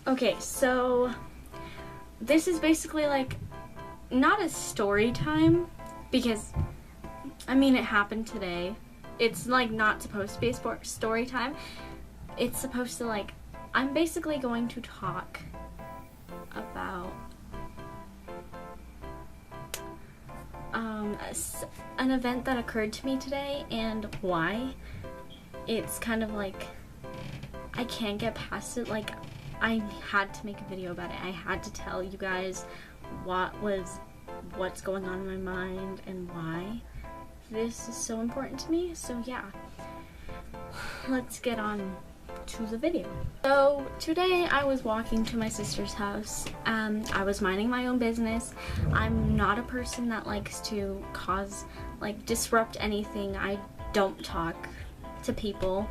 Okay, so this is basically like not a story time because I mean it happened today. It's like not supposed to be a story time. It's supposed to like I'm basically going to talk about an event that occurred to me today and why. It's kind of like I can't get past it. Like I had to make a video about it. I had to tell you guys what's going on in my mind and why this is so important to me. So yeah, let's get on to the video. So today I was walking to my sister's house. I was minding my own business. I'm not a person that likes to disrupt anything. I don't talk to people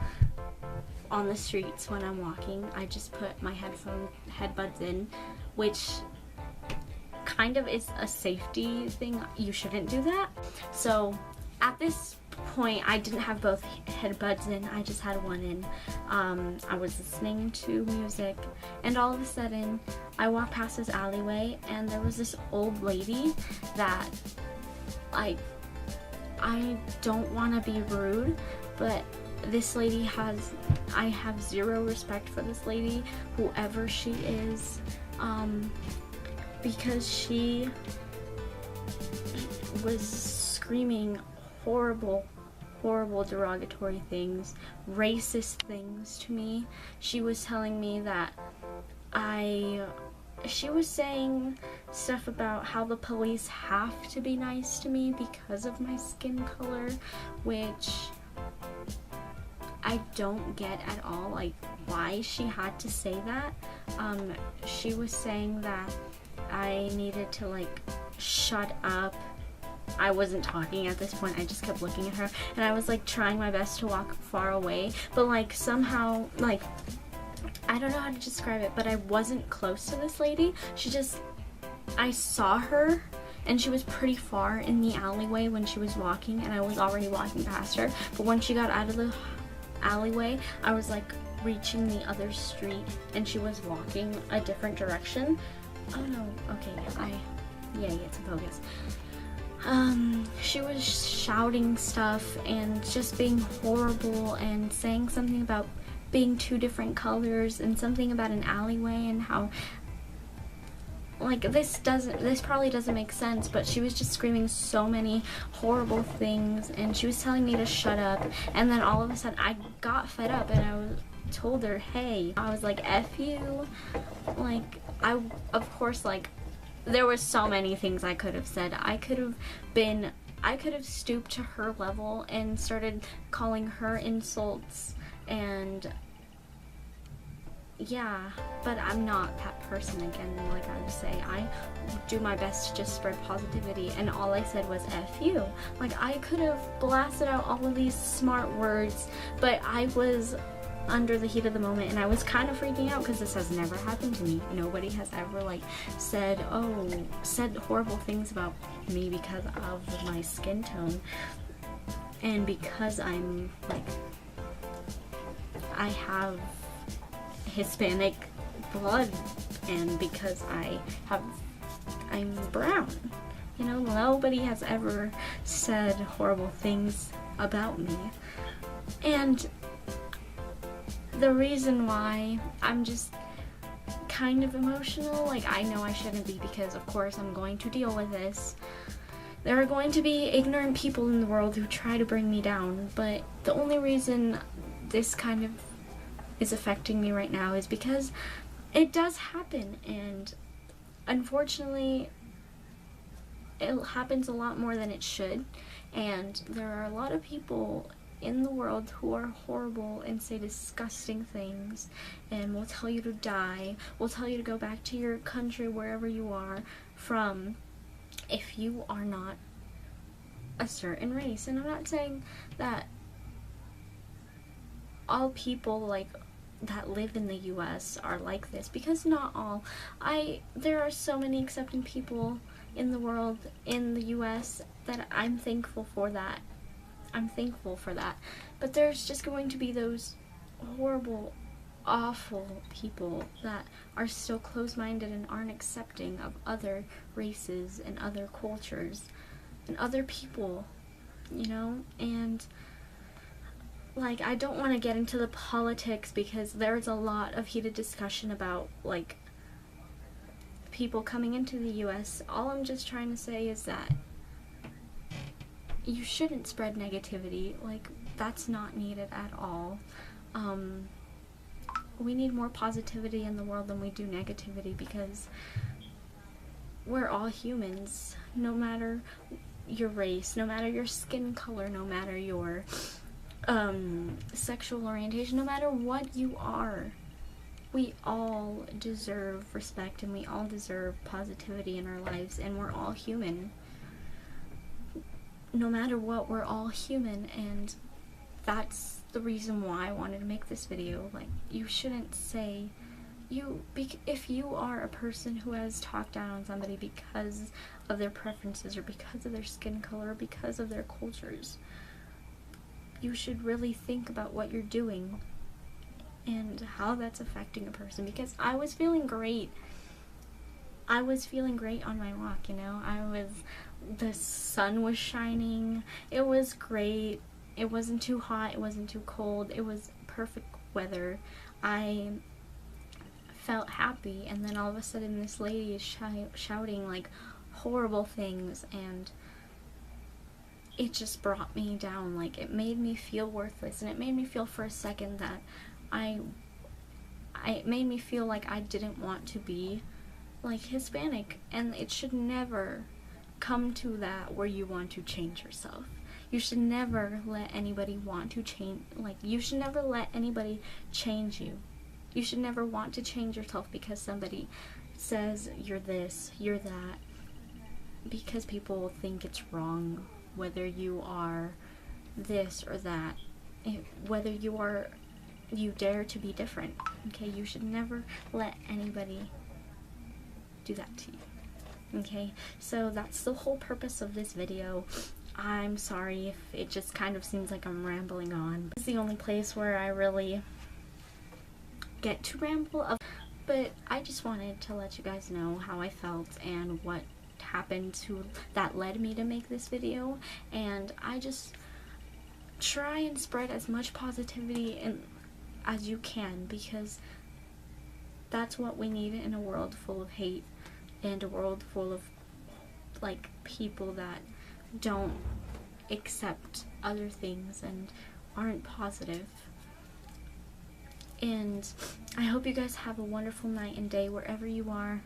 on the streets when I'm walking. I just put my headbuds in, which kind of is a safety thing. You shouldn't do that. So at this point I didn't have both headbuds in, I just had one in. I was listening to music and all of a sudden I walked past this alleyway and there was this old lady that I don't want to be rude, but this lady I have zero respect for this lady, whoever she is, because she was screaming horrible derogatory things, racist things to me. She was telling me that she was saying stuff about how the police have to be nice to me because of my skin color, which I don't get at all, like why she had to say that. She was saying that I needed to like shut up. I wasn't talking at this point, I just kept looking at her and I was like trying my best to walk far away, but like somehow, like I don't know how to describe it, but I wasn't close to this lady. I saw her and she was pretty far in the alleyway when she was walking and I was already walking past her, but when she got out of the alleyway I was like reaching the other street and she was walking a different direction. Oh no, okay, it's in focus. She was shouting stuff and just being horrible and saying something about being two different colors and something about an alleyway and how like this probably doesn't make sense, but she was just screaming so many horrible things and she was telling me to shut up, and then all of a sudden I got fed up and told her, hey, I was like, F you. Like of course, like there were so many things I could have said. I could have stooped to her level and started calling her insults, and yeah, but I'm not that person again. Like I would say, I do my best to just spread positivity, and all I said was F you. Like I could have blasted out all of these smart words, but I was under the heat of the moment and I was kind of freaking out because this has never happened to me. Nobody has ever like said horrible things about me because of my skin tone and because I'm like I have Hispanic blood and because I'm brown. You know, nobody has ever said horrible things about me. And the reason why I'm just kind of emotional, like I know I shouldn't be because of course I'm going to deal with this. There are going to be ignorant people in the world who try to bring me down, but the only reason this kind of is affecting me right now is because it does happen, and unfortunately it happens a lot more than it should, and there are a lot of people in the world who are horrible and say disgusting things and will tell you to die, will tell you to go back to your country wherever you are from if you are not a certain race. And I'm not saying that all people like that live in the US are like this, because not all. There are so many accepting people in the world, in the US, that I'm thankful for that. But there's just going to be those horrible awful people that are so close-minded and aren't accepting of other races and other cultures and other people, you know? And like, I don't want to get into the politics because there's a lot of heated discussion about like people coming into the US. All I'm just trying to say is that you shouldn't spread negativity. Like, that's not needed at all. We need more positivity in the world than we do negativity, because we're all humans, no matter your race, no matter your skin color, no matter your sexual orientation, no matter what you are. We all deserve respect and we all deserve positivity in our lives, and we're all human. No matter what, we're all human, and that's the reason why I wanted to make this video. Like, you shouldn't say, if you are a person who has talked down on somebody because of their preferences or because of their skin color or because of their cultures, you should really think about what you're doing and how that's affecting a person. Because I was feeling great. I was feeling great on my walk, you know? The sun was shining. It was great. It wasn't too hot. It wasn't too cold. It was perfect weather. I felt happy, and then all of a sudden this lady is shouting like horrible things, and it just brought me down. Like, it made me feel worthless, and it made me feel for a second that it made me feel like I didn't want to be like Hispanic, and it should never come to that where you want to change yourself. You should never let anybody want to change, like, you should never let anybody change you. You should never want to change yourself because somebody says you're this, you're that, because people think it's wrong whether you are this or that, whether you dare to be different. Okay, you should never let anybody do that to you. Okay, so that's the whole purpose of this video. I'm sorry if it just kind of seems like I'm rambling on. It's the only place where I really get to ramble, but I just wanted to let you guys know how I felt and what happened that led me to make this video. And I just try and spread as much positivity as you can, because that's what we need in a world full of hate and a world full of like people that don't accept other things and aren't positive. And I hope you guys have a wonderful night and day wherever you are.